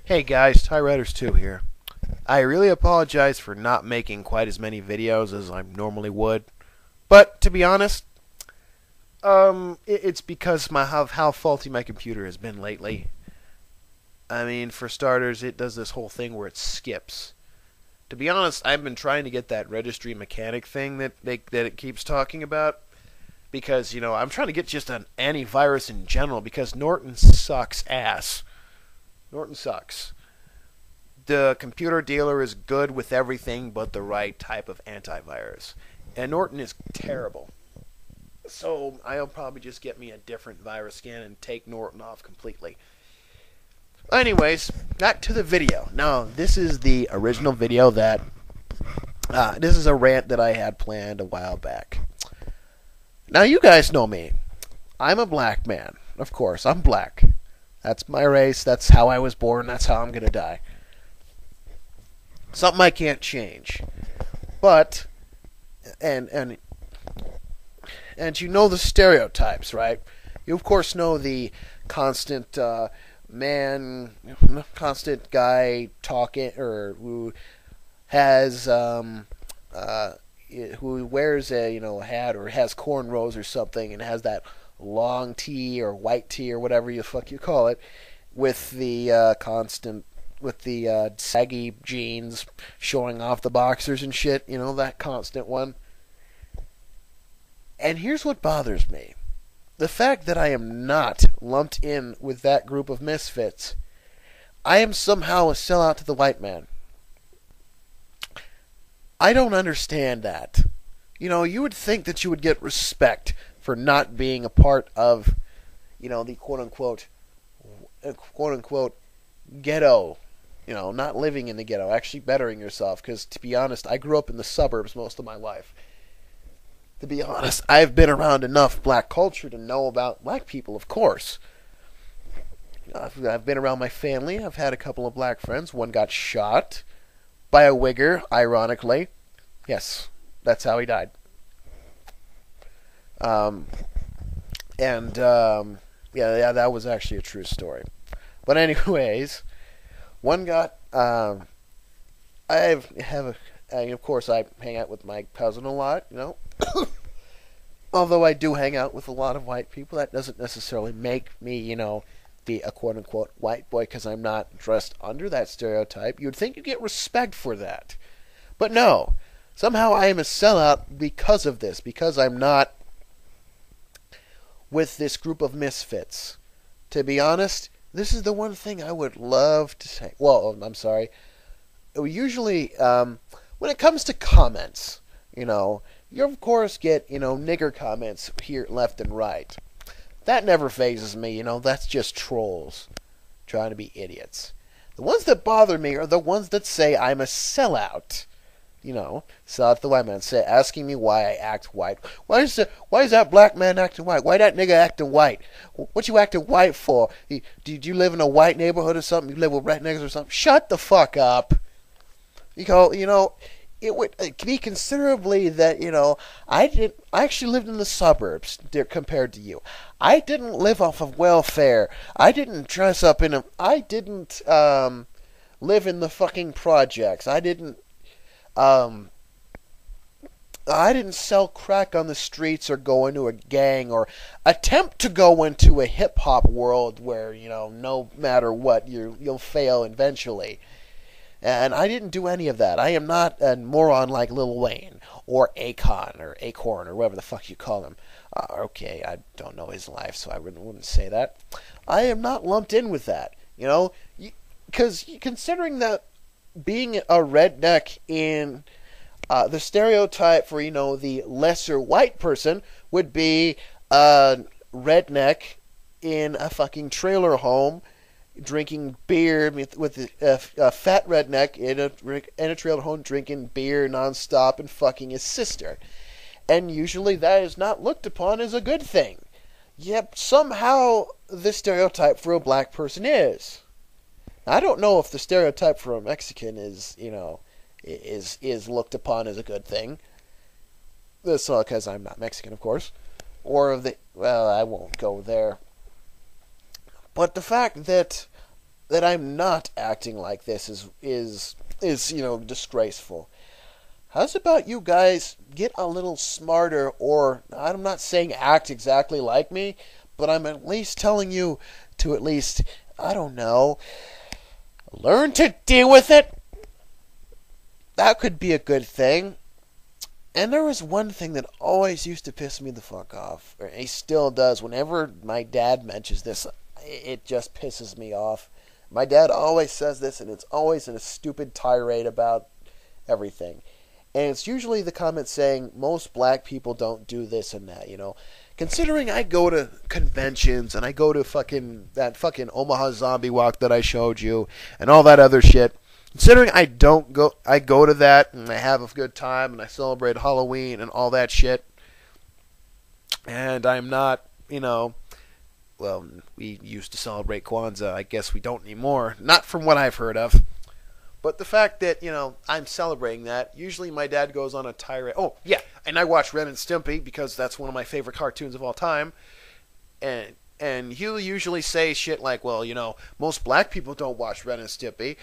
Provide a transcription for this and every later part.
Hey guys, TyRiders2 here. I really apologize for not making quite as many videos as I normally would, but to be honest, it's because how faulty my computer has been lately. I mean, for starters, it does this whole thing where it skips. To be honest, I've been trying to get that registry mechanic thing that it keeps talking about because I'm trying to get just an antivirus in general because Norton sucks ass. Norton sucks. The computer dealer is good with everything but the right type of antivirus. And Norton is terrible. So I'll probably just get me a different virus scan and take Norton off completely. Anyways, back to the video. Now, this is the original video that... this is a rant that I had planned a while back. Now, you guys know me. I'm a black man. Of course, I'm black. That's my race. That's how I was born. That's how I'm going to die. Something I can't change. But, and you know the stereotypes, right? You, of course, know the constant constant guy talking, or who has, who wears a, hat or has cornrows or something and has that long tee or white tee or whatever you fuck you call it, with the saggy jeans showing off the boxers and shit, that constant one. And here's what bothers me. The fact that I am not lumped in with that group of misfits. I am somehow a sellout to the white man. I don't understand that. You would think that you would get respect for not being a part of, the quote-unquote ghetto. Not living in the ghetto, actually bettering yourself. Because, to be honest, I grew up in the suburbs most of my life. To be honest, I've been around enough black culture to know about black people, of course. I've been around my family. I've had a couple of black friends. One got shot by a wigger, ironically. Yes, that's how he died. Yeah, that was actually a true story. But anyways, one got, of course, I hang out with my cousin a lot, Although I do hang out with a lot of white people, that doesn't necessarily make me, be a quote-unquote white boy because I'm not dressed under that stereotype. You'd think you'd get respect for that. But no. Somehow I am a sellout because of this, because I'm not with this group of misfits. To be honest, this is the one thing I would love to say. Well, I'm sorry. Usually, when it comes to comments, you of course get, nigger comments here, left and right. That never phases me, that's just trolls trying to be idiots. The ones that bother me are the ones that say I'm a sellout. Sellout to the white man, asking me why I act white. Why is that black man acting white? Why that nigga acting white? What you acting white for? Did you live in a white neighborhood or something? You live with red niggas or something? Shut the fuck up. It would be considerably that, I actually lived in the suburbs compared to you. I didn't live off of welfare. I didn't dress up I didn't live in the fucking projects. I didn't sell crack on the streets or go into a gang or attempt to go into a hip-hop world where, no matter what, you'll fail eventually. And I didn't do any of that. I am not a moron like Lil Wayne or Akon or Acorn or whatever the fuck you call him. Okay, I don't know his life, so I wouldn't say that. I am not lumped in with that, because considering that being a redneck in the stereotype for, the lesser white person would be a redneck in a fucking trailer home drinking beer with a fat redneck in a trailer home drinking beer nonstop and fucking his sister. And usually that is not looked upon as a good thing. Yet somehow the stereotype for a black person is. I don't know if the stereotype for a Mexican is looked upon as a good thing. That's all because I'm not Mexican, of course. Well, I won't go there. But the fact that that I'm not acting like this is disgraceful. How's about you guys get a little smarter, or I'm not saying act exactly like me, but I'm at least telling you to at least, I don't know, learn to deal with it? That could be a good thing. And there was one thing that always used to piss me the fuck off, or he still does. Whenever my dad mentions this, it just pisses me off. My dad always says this, and it's always in a stupid tirade about everything. And it's usually the comment saying, most black people don't do this and that, Considering I go to conventions, and I go to that fucking Omaha Zombie Walk that I showed you, and all that other shit. Considering I go to that, and I have a good time, and I celebrate Halloween and all that shit. And I'm not, well, we used to celebrate Kwanzaa. I guess we don't anymore. Not from what I've heard of. But the fact that, I'm celebrating that, usually my dad goes on a tirade. Oh, yeah, and I watch Ren and Stimpy because that's one of my favorite cartoons of all time. And he'll usually say shit like, well, most black people don't watch Ren and Stimpy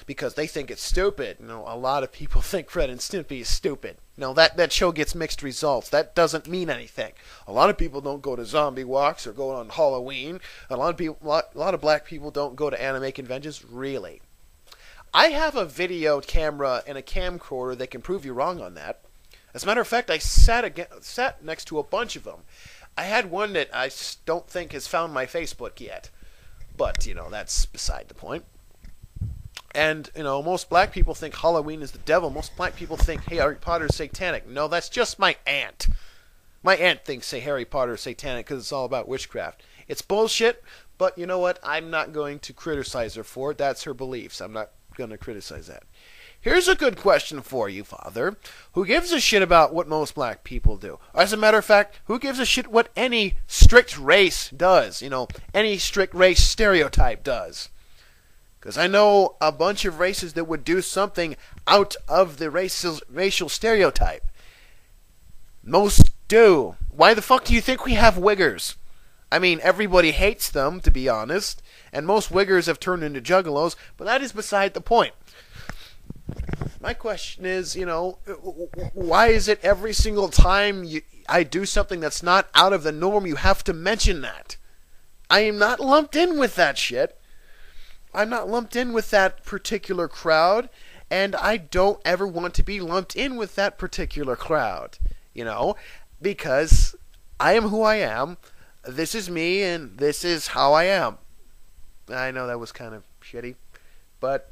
because they think it's stupid. A lot of people think Ren and Stimpy is stupid. That show gets mixed results. That doesn't mean anything. A lot of people don't go to zombie walks or go on Halloween. A lot of black people don't go to anime conventions, really. I have a video camera and a camcorder that can prove you wrong on that. As a matter of fact, I sat next to a bunch of them. I had one that I don't think has found my Facebook yet. But, that's beside the point. And, most black people think Halloween is the devil. Most black people think Harry Potter is satanic. No, that's just my aunt. My aunt thinks Harry Potter is satanic because it's all about witchcraft. It's bullshit, but you know what? I'm not going to criticize her for it. That's her beliefs. I'm not going to criticize that. Here's a good question for you, Father. Who gives a shit about what most black people do? As a matter of fact, who gives a shit what any strict race does? Any strict race stereotype does. Because I know a bunch of races that would do something out of the racial stereotype. Most do. Why the fuck do you think we have wiggers? I mean, everybody hates them, to be honest, and most wiggers have turned into juggalos, but that is beside the point. My question is, why is it every single time I do something that's not out of the norm, you have to mention that? I am not lumped in with that shit. I'm not lumped in with that particular crowd, and I don't ever want to be lumped in with that particular crowd, because I am who I am. This is me, and this is how I am. I know that was kind of shitty, but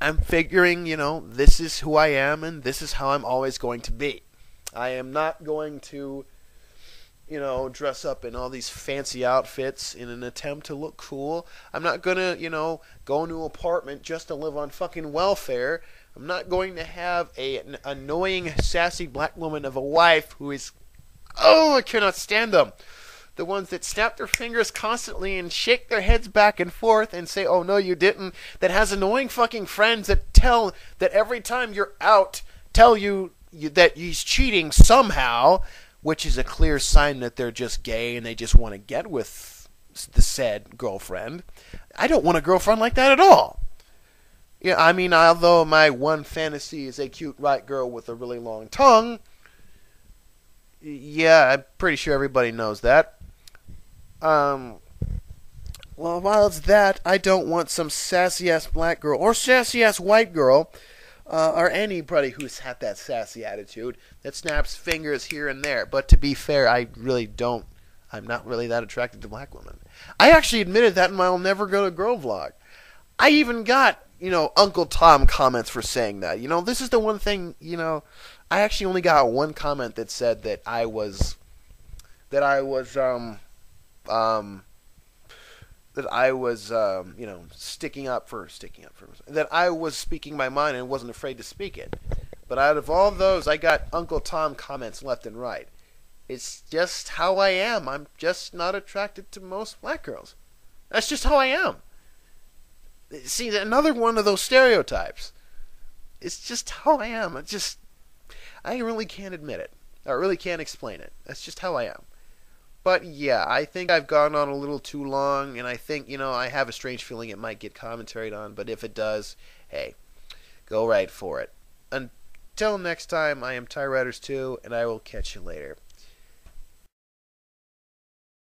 I'm figuring, this is who I am, and this is how I'm always going to be. I am not going to, dress up in all these fancy outfits in an attempt to look cool. I'm not going to, go into an apartment just to live on fucking welfare. I'm not going to have an annoying, sassy black woman of a wife who is, I cannot stand them. The ones that snap their fingers constantly and shake their heads back and forth and say, oh, no, you didn't. That has annoying fucking friends that tell that every time you're out, tell you that he's cheating somehow, which is a clear sign that they're just gay and they just want to get with the said girlfriend. I don't want a girlfriend like that at all. Yeah, I mean, although my one fantasy is a cute white girl with a really long tongue, yeah, I'm pretty sure everybody knows that. Well, while it's that, I don't want some sassy-ass black girl or sassy-ass white girl, or anybody who's had that sassy attitude that snaps fingers here and there. But to be fair, I'm not really that attracted to black women. I actually admitted that in my I'll Never Go to Girl vlog. I even got, Uncle Tom comments for saying that. This is the one thing, I actually only got one comment that said that I was sticking up for that I was speaking my mind and wasn't afraid to speak it. But out of all those, I got Uncle Tom comments left and right. It's just how I am. I'm just not attracted to most black girls. That's just how I am. See, another one of those stereotypes. It's just how I am. I really can't admit it. I really can't explain it. That's just how I am. But yeah, I think I've gone on a little too long, and I think, I have a strange feeling it might get commentaried on, but if it does, hey, go right for it. Until next time, I am Tyriders2, and I will catch you later.